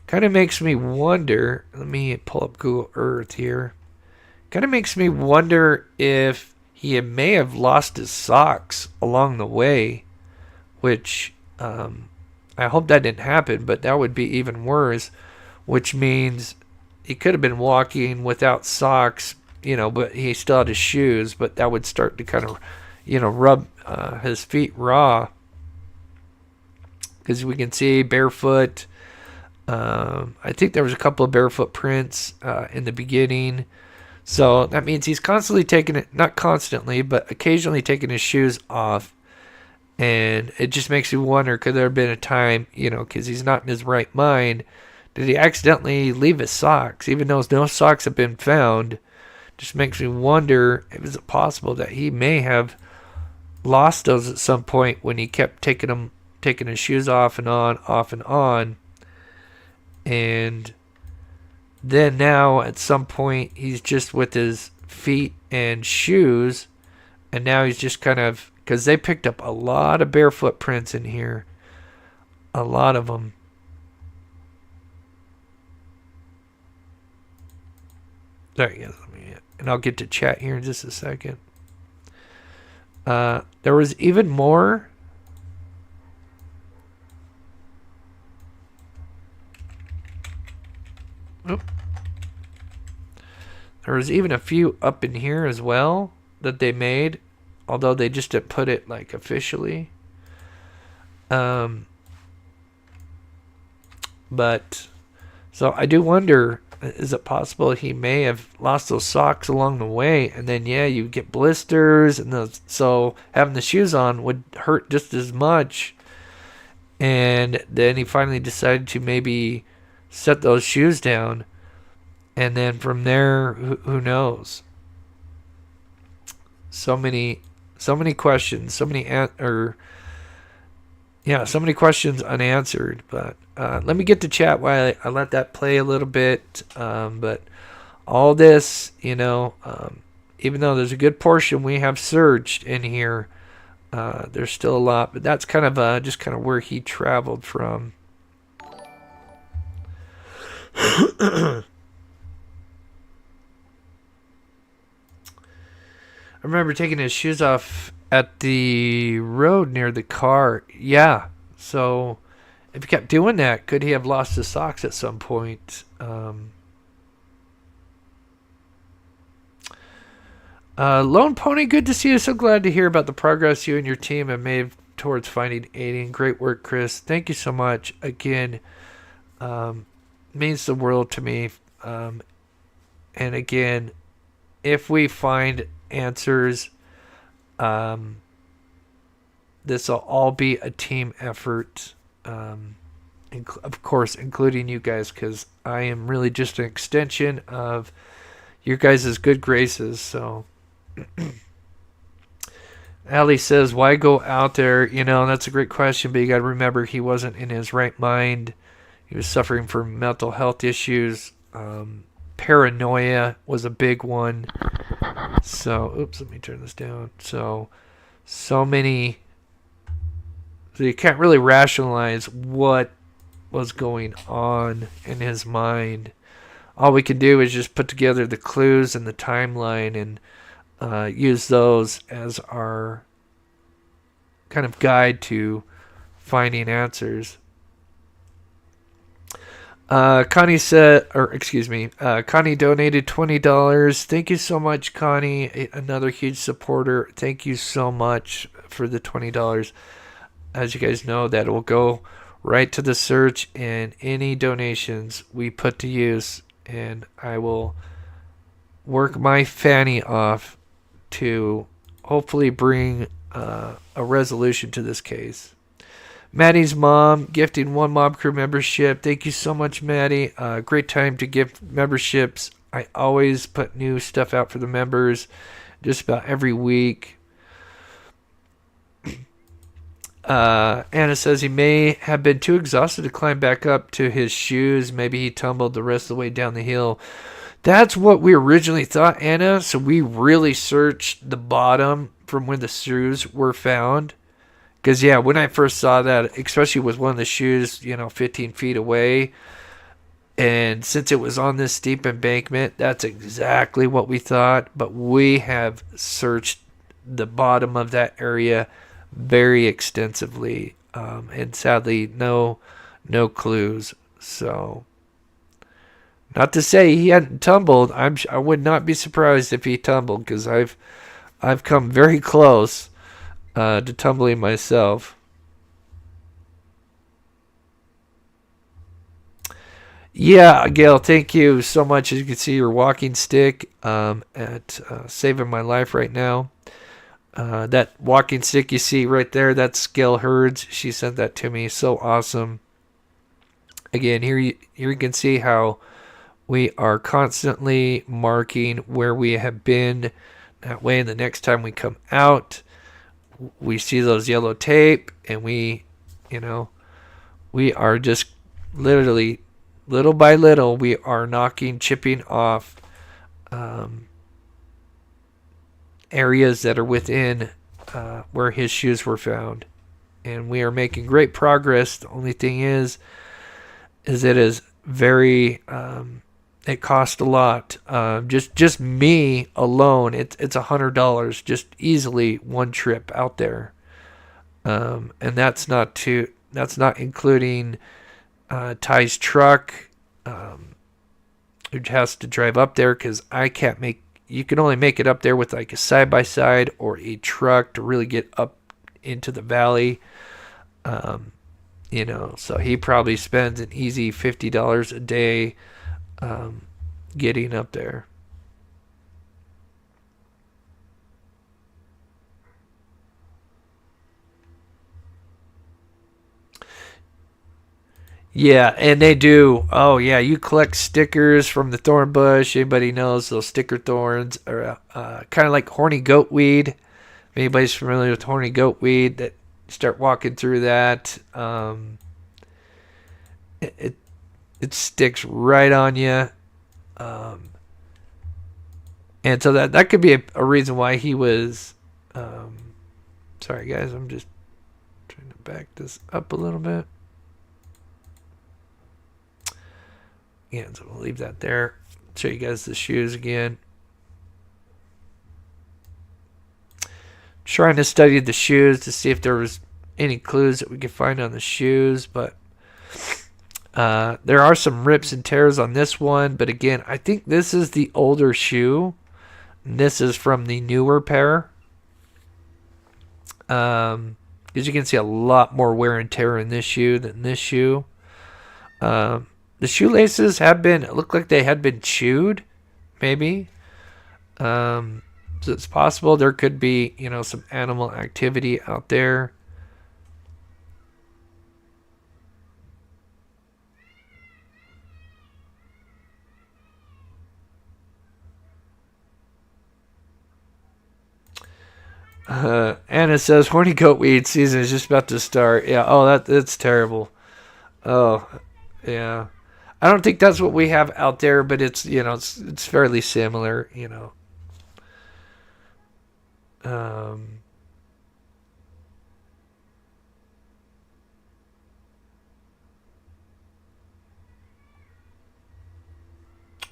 A: kind of makes me wonder, let me pull up Google Earth here, kind of makes me wonder if he may have lost his socks along the way, which I hope that didn't happen, but that would be even worse, which means he could have been walking without socks, but he still had his shoes, but that would start to kind of, rub his feet raw. Because we can see barefoot. I think there was a couple of barefoot prints in the beginning. So that means he's constantly taking it, not constantly, but occasionally taking his shoes off. And it just makes you wonder, could there have been a time, because he's not in his right mind, did he accidentally leave his socks, even though no socks have been found? Just makes me wonder, is it possible that he may have lost those at some point when he kept taking his shoes off and on. And then now at some point he's just with his feet and shoes, and now he's just kind of, because they picked up a lot of barefoot prints in here, a lot of them. There he is. And I'll get to chat here in just a second. There was even more. Oop. There was even a few up in here as well that they made, although they just didn't put it like officially. But so I do wonder, Is it possible he may have lost those socks along the way, and then you get blisters, and so having the shoes on would hurt just as much. And then he finally decided to maybe set those shoes down, and then from there, who knows? So many questions, so many questions unanswered. But let me get to chat while I let that play a little bit. But all this, even though there's a good portion we have searched in here, there's still a lot. But that's kind of just kind of where he traveled from. I remember taking his shoes off at the road near the car. Yeah. So if he kept doing that, could he have lost his socks at some point? Lone Pony, good to see you. So glad to hear about the progress you and your team have made towards finding Aidan. Great work, Chris. Thank you so much. Again, means the world to me. And again, if we find answers, this will all be a team effort, of course including you guys, because I am really just an extension of your guys' good graces. So Allie says, why go out there? That's a great question, but you got to remember he wasn't in his right mind. He was suffering from mental health issues. Paranoia was a big one. So, oops, let me turn this down. So many. So you can't really rationalize what was going on in his mind. All we can do is just put together the clues and the timeline and use those as our kind of guide to finding answers. Connie Connie donated $20. Thank you so much, Connie. Another huge supporter. Thank you so much for the $20. As you guys know, that will go right to the search, and any donations we put to use, and I will work my fanny off to hopefully bring a resolution to this case. Maddie's mom gifting 1 Mob Crew membership. Thank you so much, Maddie. Great time to gift memberships. I always put new stuff out for the members just about every week. Anna says he may have been too exhausted to climb back up to his shoes. Maybe he tumbled the rest of the way down the hill. That's what we originally thought, Anna. So we really searched the bottom from where the shoes were found. Because, when I first saw that, especially with one of the shoes, 15 feet away, and since it was on this steep embankment, that's exactly what we thought. But we have searched the bottom of that area very extensively, and sadly, no clues. So, not to say he hadn't tumbled. I would not be surprised if he tumbled, because I've come very close to tumbling myself. Yeah, Gail, thank you so much. As you can see, your walking stick at saving my life right now. That walking stick you see right there, that's Gail Herds. She sent that to me. So awesome. Again, here you can see how we are constantly marking where we have been. That way, the next time we come out, we see those yellow tape, and we are just literally, little by little, we are chipping off areas that are within where his shoes were found. And we are making great progress. The only thing is it is very, it cost a lot. Just me alone, it's $100, just easily one trip out there. And that's not including Ty's truck, who has to drive up there, because you can only make it up there with like a side-by-side or a truck to really get up into the valley. So he probably spends an easy $50 a day getting up there. Yeah, and they do. Oh, yeah, you collect stickers from the thorn bush. Anybody knows those sticker thorns are kind of like horny goat weed. If anybody's familiar with horny goat weed, that start walking through that, it, it it sticks right on you. Um, and so that could be a reason why he was. Sorry, guys, I'm just trying to back this up a little bit. Yeah, so we'll leave that there. Show you guys the shoes again. Trying to study the shoes to see if there was any clues that we could find on the shoes, but there are some rips and tears on this one. But again, I think this is the older shoe. And this is from the newer pair. Because you can see a lot more wear and tear in this shoe than this shoe. The shoelaces look like they had been chewed, maybe. So it's possible there could be, some animal activity out there. Anna says horny goat weed season is just about to start. Yeah. Oh, that's terrible. Oh, yeah. I don't think that's what we have out there, but it's fairly similar. Um,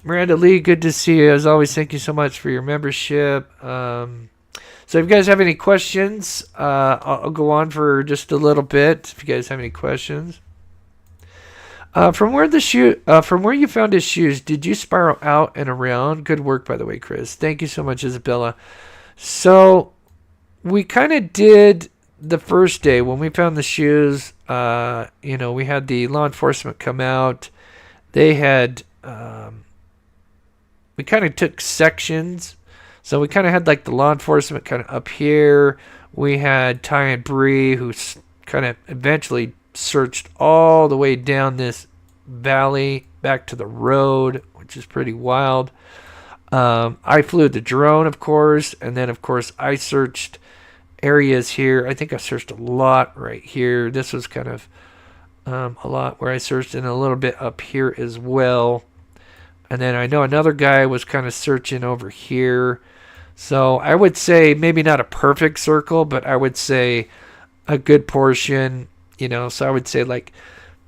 A: Miranda Lee, good to see you as always. Thank you so much for your membership. So if you guys have any questions, I'll go on for just a little bit. If you guys have any questions, from where you found his shoes, did you spiral out and around? Good work, by the way, Chris. Thank you so much, Isabella. So we kind of did the first day when we found the shoes. We had the law enforcement come out. They had we kind of took sections. So we kind of had like the law enforcement kind of up here. We had Ty and Bree, who kind of eventually searched all the way down this valley back to the road, which is pretty wild. I flew the drone, of course, and then, of course, I searched areas here. I think I searched a lot right here. This was kind of a lot where I searched, and a little bit up here as well. And then I know another guy was kind of searching over here. So I would say maybe not a perfect circle, but I would say a good portion, so I would say like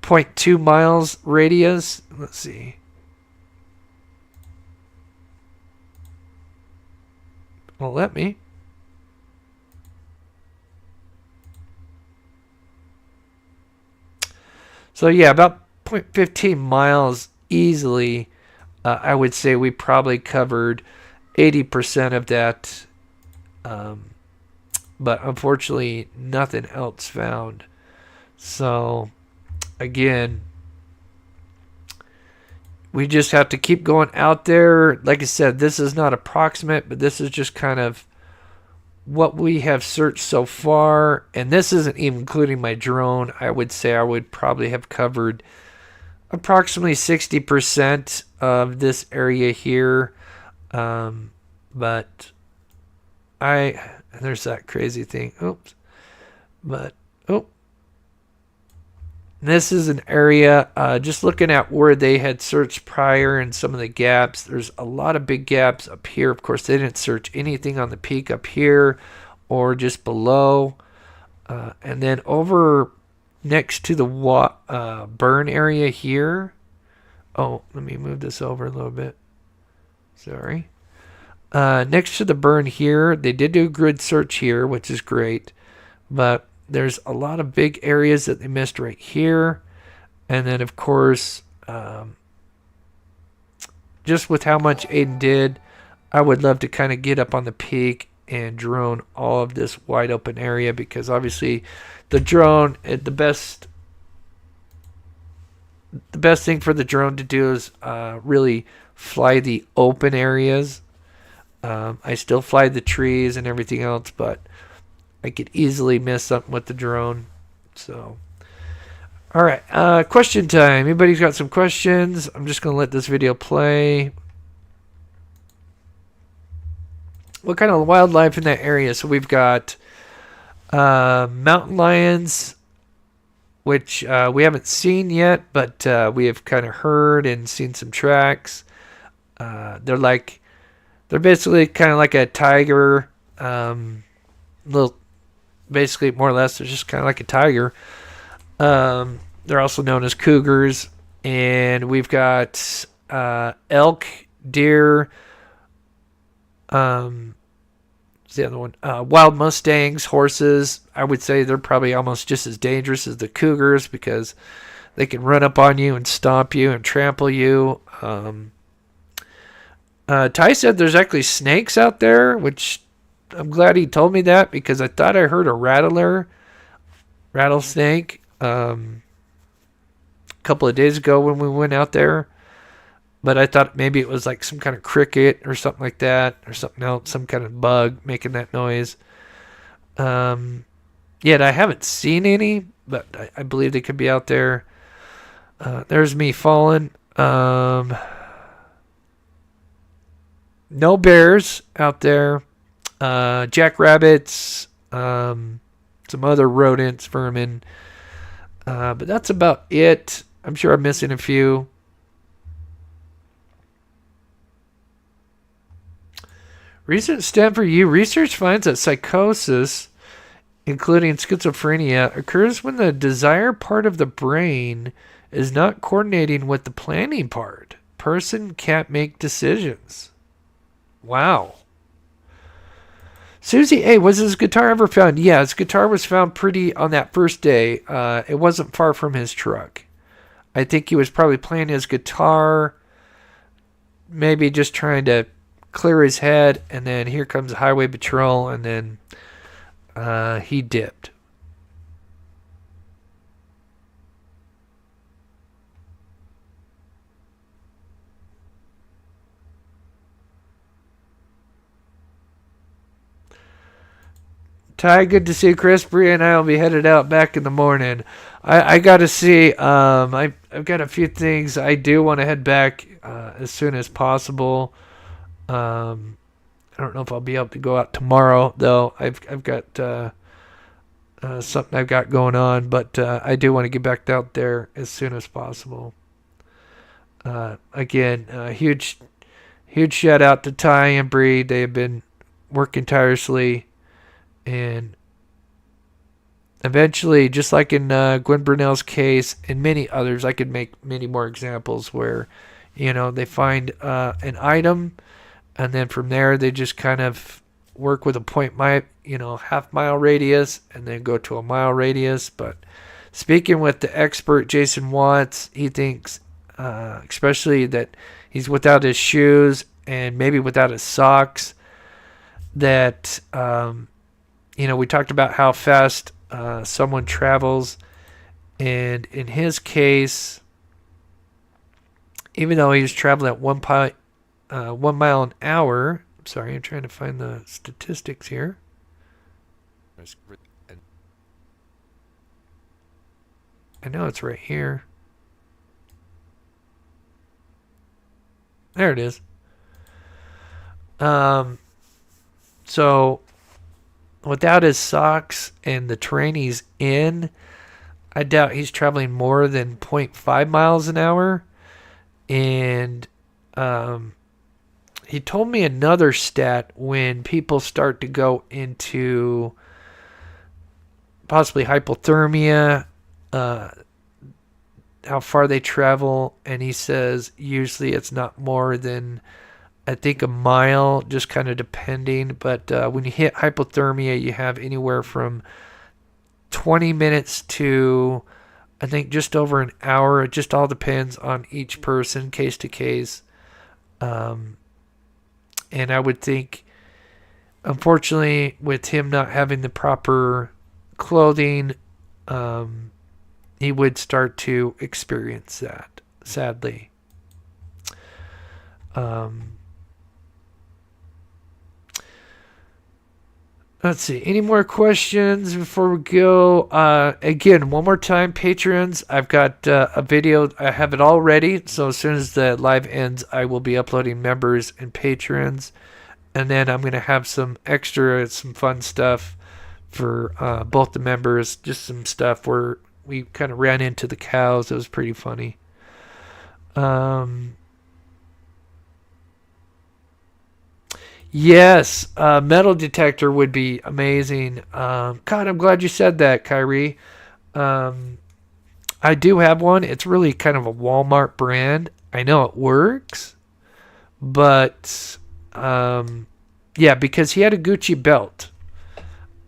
A: 0.2 miles radius. Let's see. Well, let me. So yeah, about 0.15 miles easily. I would say we probably covered 80% of that, but unfortunately nothing else found. So again, we just have to keep going out there. Like I said, this is not approximate, but this is just kind of what we have searched so far, and this isn't even including my drone. I would say I would probably have covered approximately 60% of this area here. But there's that crazy thing. Oops. This is an area, just looking at where they had searched prior and some of the gaps. There's a lot of big gaps up here. Of course, they didn't search anything on the peak up here or just below. And then over next to the burn area here. Oh, let me move this over a little bit. Sorry. Next to the burn here, they did do a grid search here, which is great. But there's a lot of big areas that they missed right here. And then, of course, just with how much Aidan did, I would love to kind of get up on the peak and drone all of this wide open area, because obviously the drone, the best the best thing for the drone to do is really fly the open areas. I still fly the trees and everything else, but I could easily miss something with the drone. So, all right, question time. Anybody's got some questions? I'm just gonna let this video play. What kind of wildlife in that area? So we've got mountain lions, which we haven't seen yet, but we have kind of heard and seen some tracks. They're basically kind of like a tiger, little, basically more or less. They're just kind of like a tiger. They're also known as cougars, and we've got elk, deer. What's the other one? Wild mustangs, horses. I would say they're probably almost just as dangerous as the cougars because they can run up on you and stomp you and trample you. Ty said there's actually snakes out there, which I'm glad he told me that because I thought I heard a rattlesnake, a couple of days ago when we went out there. But I thought maybe it was like some kind of cricket or something like that, or something else, some kind of bug making that noise. Yet I haven't seen any, but I believe they could be out there. There's me falling. No bears out there. Jackrabbits, some other rodents, vermin. But that's about it. I'm sure I'm missing a few. Recent stat for you. Research finds that psychosis, including schizophrenia, occurs when the desire part of the brain is not coordinating with the planning part. Person can't make decisions. Wow. Susie A, was his guitar ever found? Yeah, his guitar was found pretty on that first day. It wasn't far from his truck. I think he was probably playing his guitar, maybe just trying to clear his head, and then here comes the highway patrol, and then he dipped. Ty, good to see you. Chris, Bree, and I will be headed out back in the morning. I got to see. I've got a few things. I do want to head back as soon as possible. I don't know if I'll be able to go out tomorrow, though. I've got something I've got going on, but I do want to get back out there as soon as possible. Again, huge shout out to Ty and Bree. They have been working tirelessly, and eventually, just like in Gwen Brunel's case and many others, I could make many more examples where, they find an item. And then from there, they just kind of work with a half-mile radius, and then go to a mile radius. But speaking with the expert, Jason Watts, he thinks, especially that he's without his shoes and maybe without his socks, that, we talked about how fast someone travels. And in his case, even though he was traveling at 1 mile an hour. Sorry, I'm trying to find the statistics here. I know it's right here. There it is. So without his socks and the terrain he's in, I doubt he's traveling more than 0.5 miles an hour. And he told me another stat when people start to go into possibly hypothermia, how far they travel, and he says usually it's not more than, I think, a mile, just kind of depending. But when you hit hypothermia, you have anywhere from 20 minutes to, I think, just over an hour. It just all depends on each person, case to case. And I would think, unfortunately, with him not having the proper clothing, he would start to experience that, sadly. Um, let's see. Any more questions before we go? Again, one more time, patrons. I've got a video. I have it all ready. So as soon as the live ends, I will be uploading members and patrons. And then I'm going to have some extra, some fun stuff for both the members. Just some stuff where we kind of ran into the cows. It was pretty funny. Yes, metal detector would be amazing. God, I'm glad you said that, Kyrie. Um, I do have one. It's really kind of a Walmart brand. I know it works, but yeah, because he had a Gucci belt,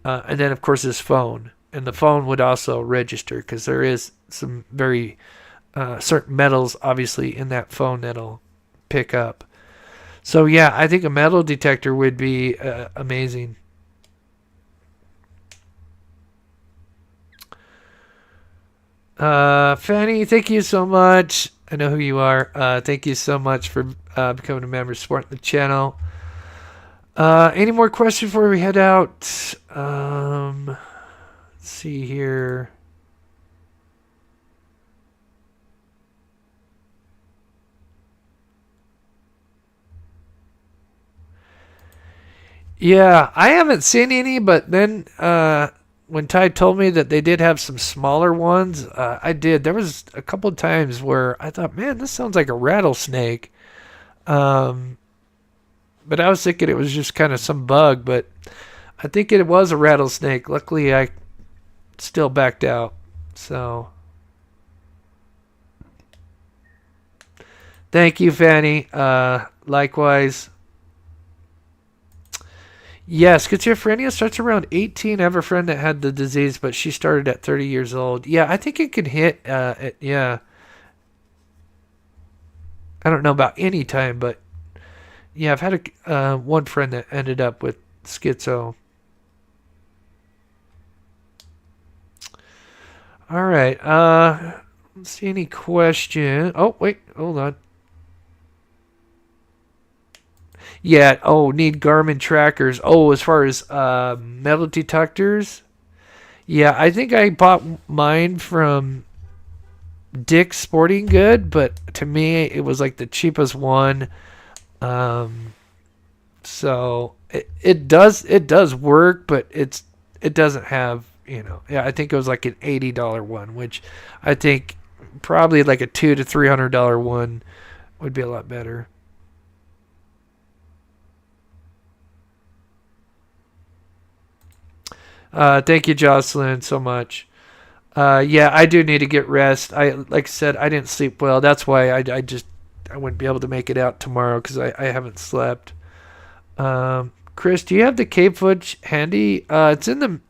A: and then of course his phone, and the phone would also register because there is some very certain metals, obviously, in that phone that'll pick up. So yeah, I think a metal detector would be amazing. Fanny, thank you so much. I know who you are. Thank you so much for becoming a member, supporting the channel. Any more questions before we head out? Let's see here. Yeah, I haven't seen any, but then when Ty told me that they did have some smaller ones, I did. There was a couple of times where I thought, man, this sounds like a rattlesnake. Um, but I was thinking it was just kind of some bug, but I think it was a rattlesnake. Luckily, I still backed out. So, thank you, Fanny. Likewise. Yes, schizophrenia starts around 18. I have a friend that had the disease, but she started at 30 years old. Yeah, I think it can hit, yeah. I don't know about any time, but yeah, I've had one friend that ended up with schizo. All right. Let's see any question. Oh, wait, hold on. Yeah. Oh, need Garmin trackers. Oh, as far as metal detectors, yeah, I think I bought mine from Dick's Sporting Good, but to me, it was like the cheapest one. Um, so it does work, but it doesn't have, yeah, I think it was like an $80 one, which I think probably like a $200 to $300 one would be a lot better. Thank you, Jocelyn, so much. Yeah, I do need to get rest. Like I said, I didn't sleep well. That's why I wouldn't be able to make it out tomorrow because I haven't slept. Chris, do you have the cave footage handy? It's in the.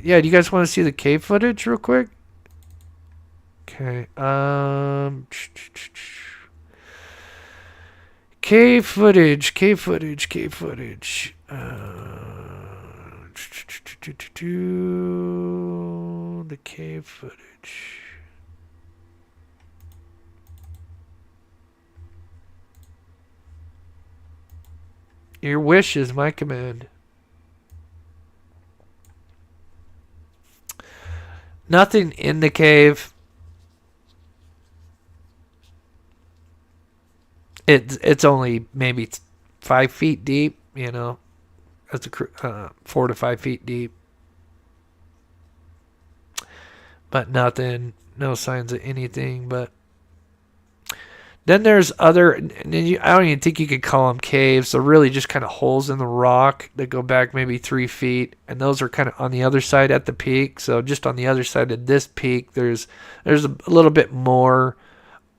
A: Yeah, do you guys want to see the cave footage real quick? Okay. Cave footage. Cave footage. Cave footage. The cave footage. Your wish is my command. Nothing in the cave. It's only maybe 5 feet deep. That's 4 to 5 feet deep. But nothing, no signs of anything. But then there's other. I don't even think you could call them caves. They're really just kind of holes in the rock that go back maybe 3 feet, and those are kind of on the other side at the peak. So just on the other side of this peak, there's a little bit more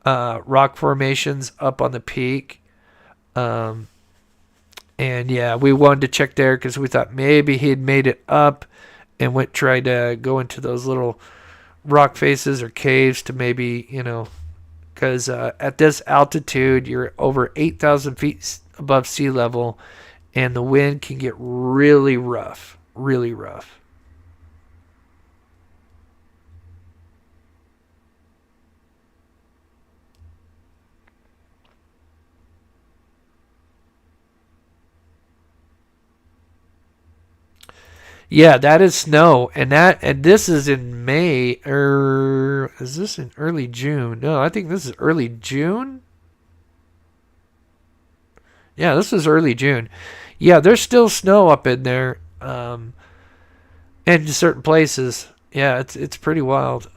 A: rock formations up on the peak. Um, and yeah, we wanted to check there because we thought maybe he'd made it up and went tried to go into those little rock faces or caves to maybe, because at this altitude, you're over 8,000 feet above sea level, and the wind can get really rough, really rough.
B: Yeah, that is snow, and this is in May. Or is this in early June? No, I think this is early June. Yeah, this is early June. Yeah, there's still snow up in there, in certain places. Yeah, it's pretty wild.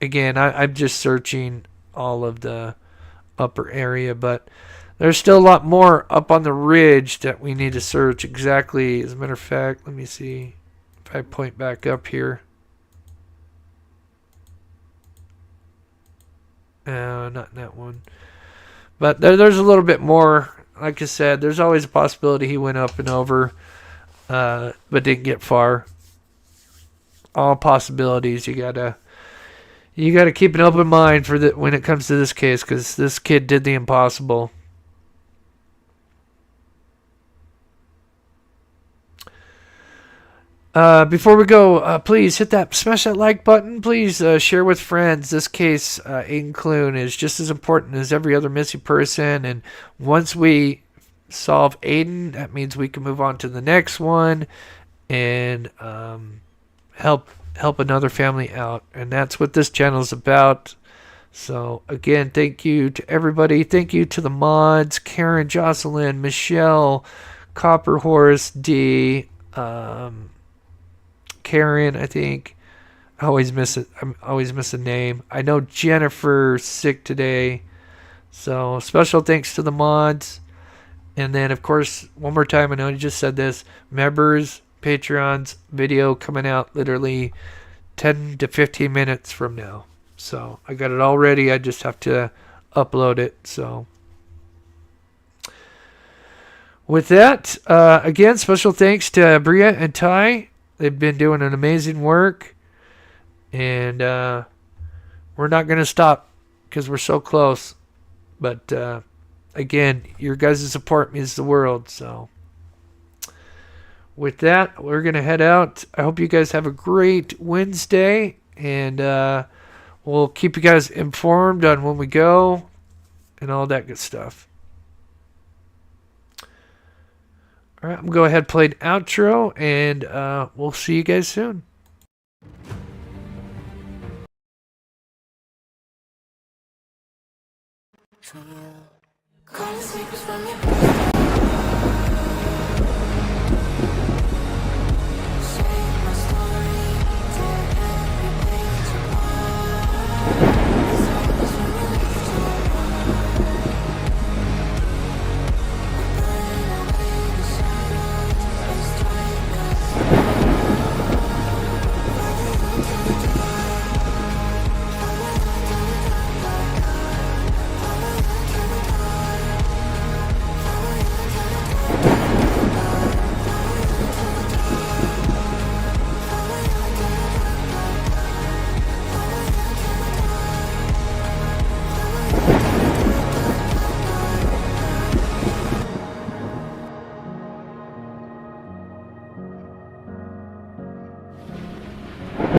B: Again, I'm just searching all of the upper area, but there's still a lot more up on the ridge that we need to search exactly. As a matter of fact, let me see if I point back up here. Not that one. But there's a little bit more. Like I said, there's always a possibility he went up and over, but didn't get far. All possibilities. You gotta keep an open mind for when it comes to this case, because this kid did the impossible. Before we go, please smash that like button. Please share with friends. This case, Aidan Clune, is just as important as every other missing person. And once we solve Aidan, that means we can move on to the next one and help another family out. And that's what this channel is about. So again, thank you to everybody. Thank you to the mods: Karen, Jocelyn, Michelle, Copper Horse, D. Karen, I think. I always miss it. I always miss a name. I know Jennifer's sick today. So special thanks to the mods. And then of course, one more time, I know you just said this. Members, Patreons, video coming out literally 10 to 15 minutes from now. So I got it all ready. I just have to upload it. So with that, again, special thanks to Bria and Ty. They've been doing an amazing work, and we're not going to stop because we're so close. But again, your guys' support means the world. So with that, we're going to head out. I hope you guys have a great Wednesday, and we'll keep you guys informed on when we go and all that good stuff. All right, I'm going to go ahead and play an outro, and we'll see you guys soon.
C: Call the speakers from your